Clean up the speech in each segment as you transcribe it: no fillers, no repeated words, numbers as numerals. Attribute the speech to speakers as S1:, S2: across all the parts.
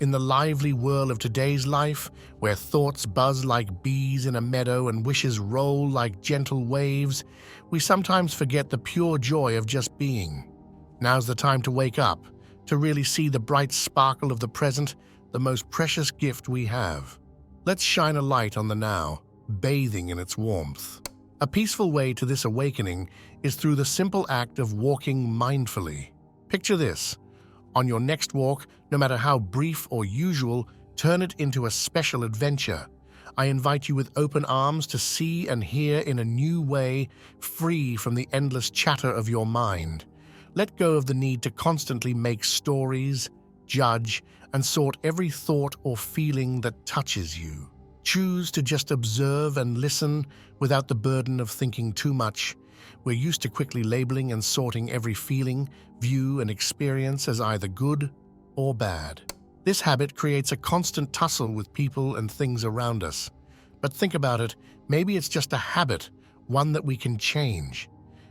S1: In the lively whirl of today's life, where thoughts buzz like bees in a meadow and wishes roll like gentle waves, we sometimes forget the pure joy of just being. Now's the time to wake up, to really see the bright sparkle of the present, the most precious gift we have. Let's shine a light on the now, bathing in its warmth. A peaceful way to this awakening is through the simple act of walking mindfully. Picture this. On your next walk, no matter how brief or usual, turn it into a special adventure. I invite you with open arms to see and hear in a new way, free from the endless chatter of your mind. Let go of the need to constantly make stories, judge, and sort every thought or feeling that touches you. Choose to just observe and listen without the burden of thinking too much. We're used to quickly labeling and sorting every feeling, view, and experience as either good or bad. This habit creates a constant tussle with people and things around us. But think about it, maybe it's just a habit, one that we can change.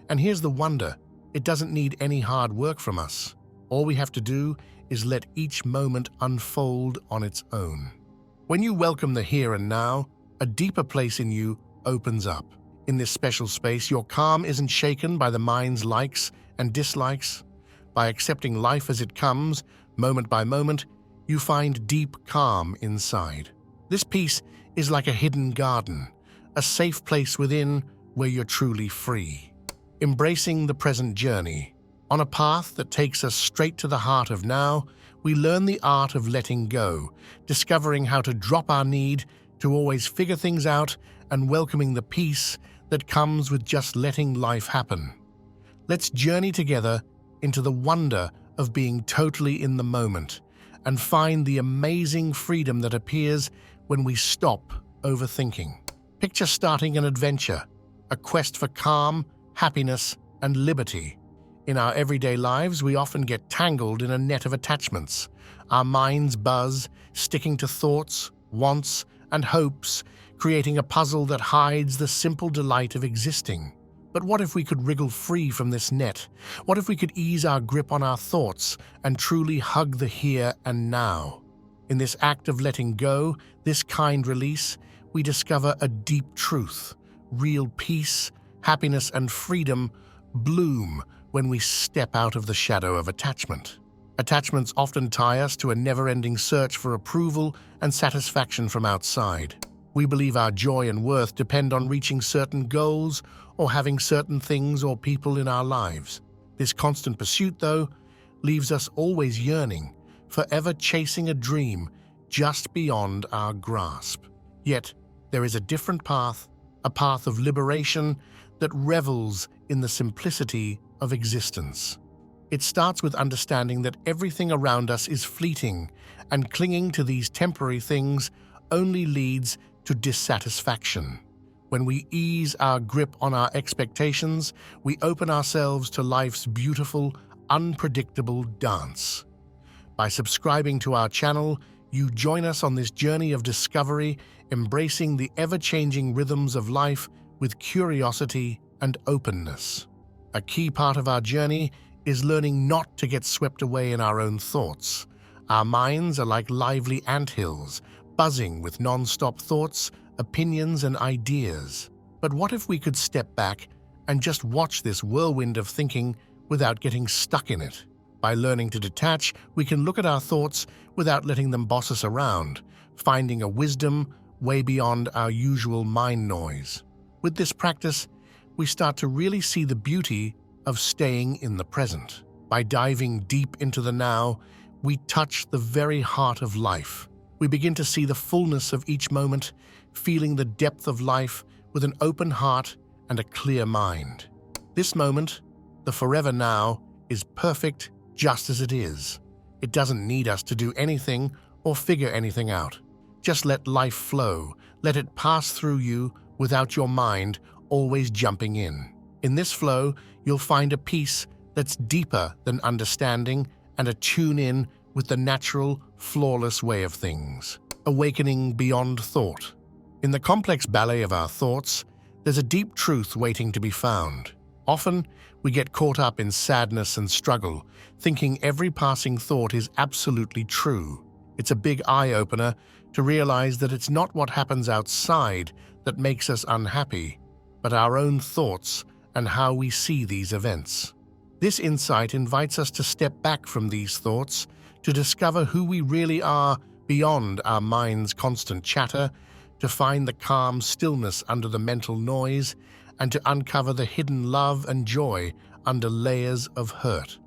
S1: And here's the wonder, it doesn't need any hard work from us. All we have to do is let each moment unfold on its own. When you welcome the here and now, a deeper place in you opens up. In this special space, your calm isn't shaken by the mind's likes and dislikes. By accepting life as it comes, moment by moment, you find deep calm inside. This peace is like a hidden garden, a safe place within where you're truly free. Embracing the present journey. On a path that takes us straight to the heart of now, we learn the art of letting go, discovering how to drop our need to always figure things out and welcoming the peace that comes with just letting life happen. Let's journey together into the wonder of being totally in the moment and find the amazing freedom that appears when we stop overthinking. Picture starting an adventure, a quest for calm, happiness, and liberty. In our everyday lives, we often get tangled in a net of attachments. Our minds buzz, sticking to thoughts, wants, and hopes, creating a puzzle that hides the simple delight of existing. But what if we could wriggle free from this net? What if we could ease our grip on our thoughts and truly hug the here and now? In this act of letting go, this kind release, we discover a deep truth. Real peace, happiness, and freedom bloom when we step out of the shadow of attachment. Attachments often tie us to a never-ending search for approval and satisfaction from outside. We believe our joy and worth depend on reaching certain goals or having certain things or people in our lives. This constant pursuit, though, leaves us always yearning, forever chasing a dream just beyond our grasp. Yet, there is a different path, a path of liberation that revels in the simplicity of existence. It starts with understanding that everything around us is fleeting, and clinging to these temporary things only leads to dissatisfaction. When we ease our grip on our expectations, we open ourselves to life's beautiful, unpredictable dance. By subscribing to our channel, you join us on this journey of discovery, embracing the ever-changing rhythms of life with curiosity and openness. A key part of our journey is learning not to get swept away in our own thoughts. Our minds are like lively anthills, buzzing with non-stop thoughts, opinions, and ideas. But what if we could step back and just watch this whirlwind of thinking without getting stuck in it? By learning to detach, we can look at our thoughts without letting them boss us around, finding a wisdom way beyond our usual mind noise. With this practice, we start to really see the beauty of staying in the present. By diving deep into the now, we touch the very heart of life. We begin to see the fullness of each moment, feeling the depth of life with an open heart and a clear mind. This moment, the forever now, is perfect just as it is. It doesn't need us to do anything or figure anything out. Just let life flow, let it pass through you without your mind always jumping in. In this flow, you'll find a peace that's deeper than understanding and a tune-in with the natural, flawless way of things. Awakening beyond thought. In the complex ballet of our thoughts, there's a deep truth waiting to be found. Often, we get caught up in sadness and struggle, thinking every passing thought is absolutely true. It's a big eye-opener to realize that it's not what happens outside that makes us unhappy, but our own thoughts and how we see these events. This insight invites us to step back from these thoughts, to discover who we really are beyond our mind's constant chatter, to find the calm stillness under the mental noise, and to uncover the hidden love and joy under layers of hurt.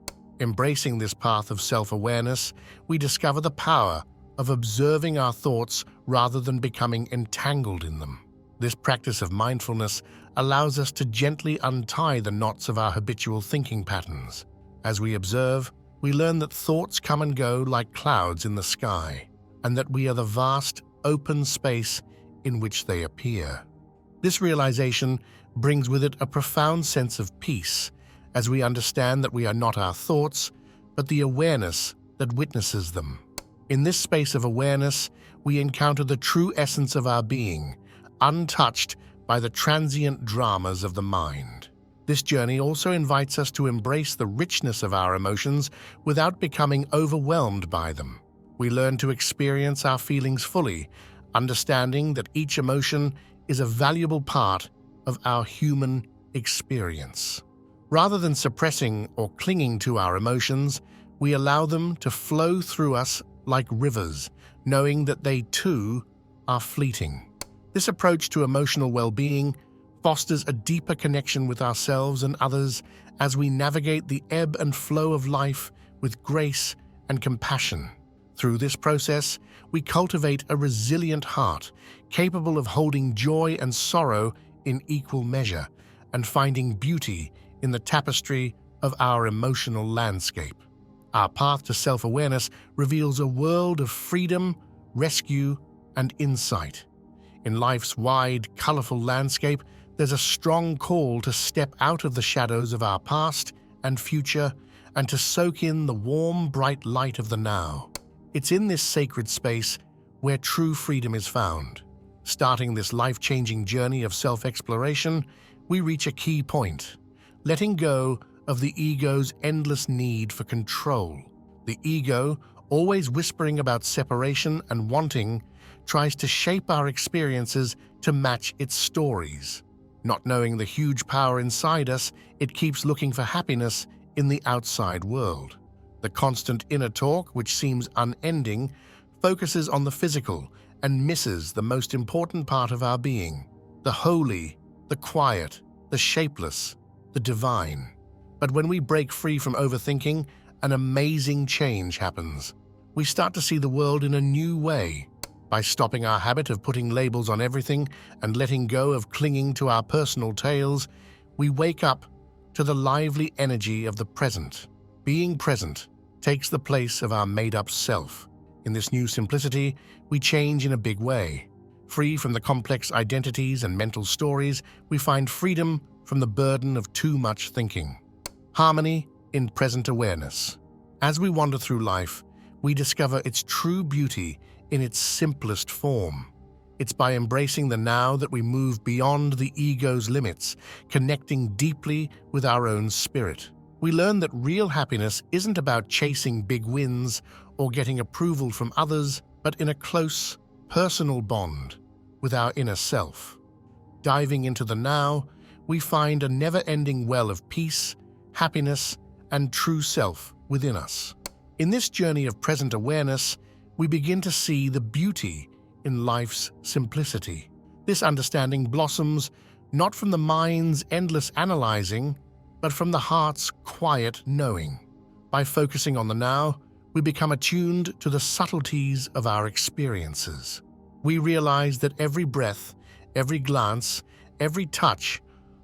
S1: Embracing this path of self-awareness, we discover the power of observing our thoughts rather than becoming entangled in them. This practice of mindfulness allows us to gently untie the knots of our habitual thinking patterns. As we observe, we learn that thoughts come and go like clouds in the sky, and that we are the vast, open space in which they appear. This realization brings with it a profound sense of peace, as we understand that we are not our thoughts, but the awareness that witnesses them. In this space of awareness, we encounter the true essence of our being, untouched by the transient dramas of the mind. This journey also invites us to embrace the richness of our emotions without becoming overwhelmed by them. We learn to experience our feelings fully, understanding that each emotion is a valuable part of our human experience. Rather than suppressing or clinging to our emotions, we allow them to flow through us like rivers, knowing that they too are fleeting. This approach to emotional well-being fosters a deeper connection with ourselves and others as we navigate the ebb and flow of life with grace and compassion. Through this process, we cultivate a resilient heart, capable of holding joy and sorrow in equal measure, and finding beauty in the tapestry of our emotional landscape. Our path to self-awareness reveals a world of freedom, rescue, and insight. In life's wide, colorful landscape, there's a strong call to step out of the shadows of our past and future and to soak in the warm, bright light of the now. It's in this sacred space where true freedom is found. Starting this life-changing journey of self-exploration, we reach a key point: letting go of the ego's endless need for control. The ego, always whispering about separation and wanting, tries to shape our experiences to match its stories. Not knowing the huge power inside us, it keeps looking for happiness in the outside world. The constant inner talk, which seems unending, focuses on the physical and misses the most important part of our being: the holy, the quiet, the shapeless, the divine. But when we break free from overthinking, an amazing change happens. We start to see the world in a new way. By stopping our habit of putting labels on everything and letting go of clinging to our personal tales, we wake up to the lively energy of the present. Being present takes the place of our made-up self. In this new simplicity, we change in a big way. Free from the complex identities and mental stories, we find freedom from the burden of too much thinking. Harmony in present awareness. As we wander through life, we discover its true beauty in its simplest form. It's by embracing the now that we move beyond the ego's limits, connecting deeply with our own spirit. We learn that real happiness isn't about chasing big wins or getting approval from others, but in a close, personal bond with our inner self. Diving into the now, we find a never-ending well of peace, happiness, and true self within us. In this journey of present awareness, we begin to see the beauty in life's simplicity. This understanding blossoms not from the mind's endless analyzing, but from the heart's quiet knowing. By focusing on the now, we become attuned to the subtleties of our experiences. We realize that every breath, every glance, every touch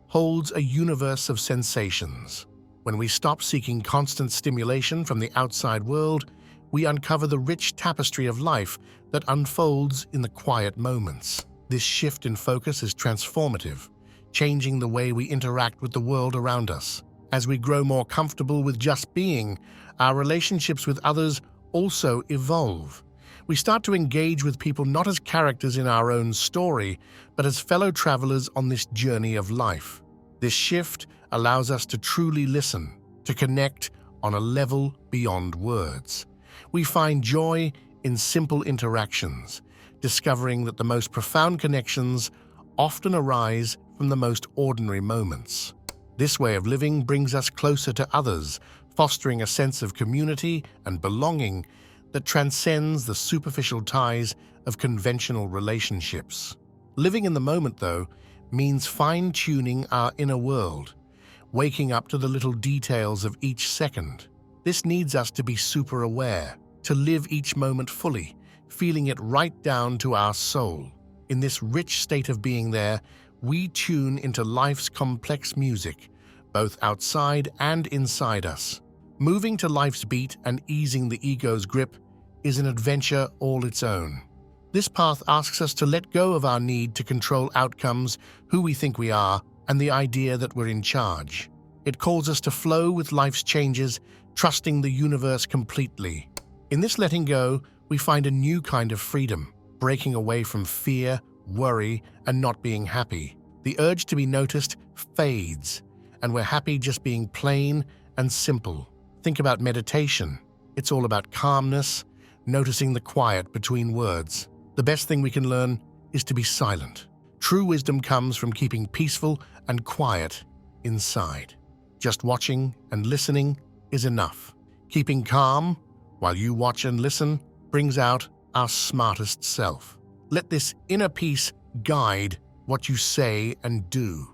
S1: holds a universe of sensations. When we stop seeking constant stimulation from the outside world, we uncover the rich tapestry of life that unfolds in the quiet moments. This shift in focus is transformative, changing the way we interact with the world around us. As we grow more comfortable with just being, our relationships with others also evolve. We start to engage with people not as characters in our own story, but as fellow travelers on this journey of life. This shift allows us to truly listen, to connect on a level beyond words. We find joy in simple interactions, discovering that the most profound connections often arise from the most ordinary moments. This way of living brings us closer to others, fostering a sense of community and belonging that transcends the superficial ties of conventional relationships. Living in the moment, though, means fine-tuning our inner world, waking up to the little details of each second. This needs us to be super aware, to live each moment fully, feeling it right down to our soul. In this rich state of being there, we tune into life's complex music, both outside and inside us. Moving to life's beat and easing the ego's grip is an adventure all its own. This path asks us to let go of our need to control outcomes, who we think we are, and the idea that we're in charge. It calls us to flow with life's changes, trusting the universe completely. In this letting go, we find a new kind of freedom, breaking away from fear, worry, and not being happy. The urge to be noticed fades, and we're happy just being plain and simple. Think about meditation. It's all about calmness, noticing the quiet between words. The best thing we can learn is to be silent. True wisdom comes from keeping peaceful and quiet inside. Just watching and listening is enough. Keeping calm while you watch and listen brings out our smartest self. Let this inner peace guide what you say and do.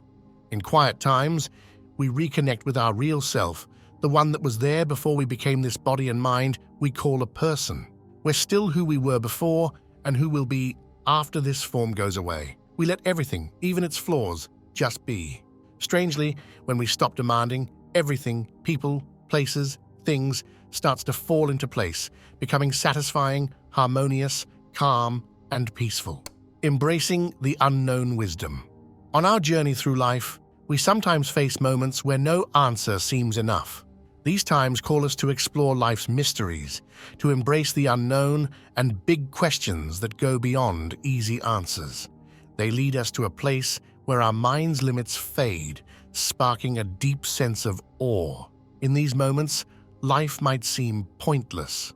S1: In quiet times, we reconnect with our real self, the one that was there before we became this body and mind we call a person. We're still who we were before and who we'll be after this form goes away. We let everything, even its flaws, just be. Strangely, when we stop demanding, everything, people, places, things, starts to fall into place, becoming satisfying, harmonious, calm, and peaceful. Embracing the unknown wisdom. On our journey through life, we sometimes face moments where no answer seems enough. These times call us to explore life's mysteries, to embrace the unknown and big questions that go beyond easy answers. They lead us to a place where our mind's limits fade, sparking a deep sense of awe. In these moments, life might seem pointless.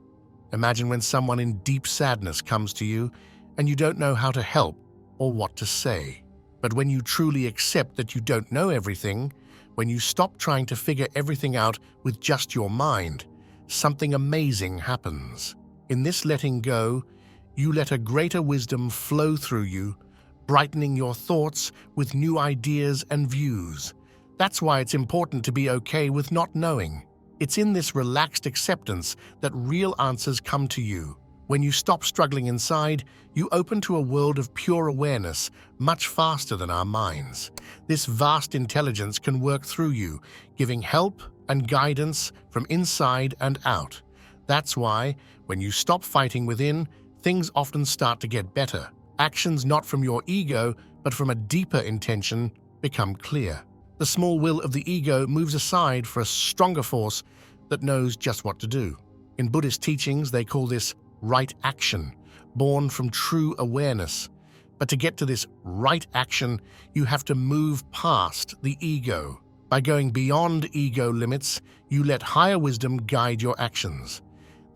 S1: Imagine when someone in deep sadness comes to you and you don't know how to help or what to say. But when you truly accept that you don't know everything, when you stop trying to figure everything out with just your mind, something amazing happens. In this letting go, you let a greater wisdom flow through you, brightening your thoughts with new ideas and views. That's why it's important to be okay with not knowing. It's in this relaxed acceptance that real answers come to you. When you stop struggling inside, you open to a world of pure awareness much faster than our minds. This vast intelligence can work through you, giving help and guidance from inside and out. That's why, when you stop fighting within, things often start to get better. Actions not from your ego, but from a deeper intention, become clear. The small will of the ego moves aside for a stronger force that knows just what to do. In Buddhist teachings, they call this right action, born from true awareness. But to get to this right action, you have to move past the ego. By going beyond ego limits, you let higher wisdom guide your actions.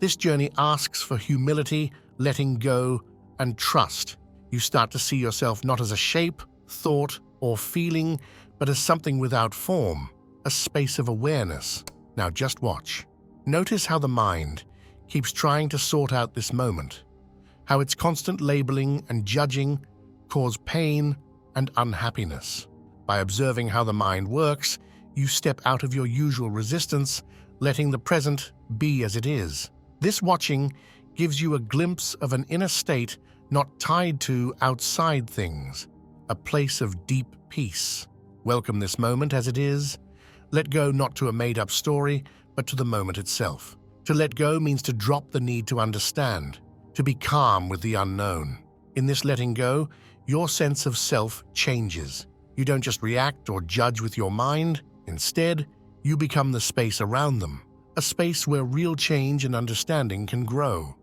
S1: This journey asks for humility, letting go, and trust. You start to see yourself not as a shape, thought, or feeling, but as something without form, a space of awareness. Now just watch. Notice how the mind keeps trying to sort out this moment, how its constant labeling and judging cause pain and unhappiness. By observing how the mind works, you step out of your usual resistance, letting the present be as it is. This watching gives you a glimpse of an inner state not tied to outside things, a place of deep peace. Welcome this moment as it is. Let go not to a made-up story, but to the moment itself. To let go means to drop the need to understand, to be calm with the unknown. In this letting go, your sense of self changes. You don't just react or judge with your mind. Instead, you become the space around them, a space where real change and understanding can grow.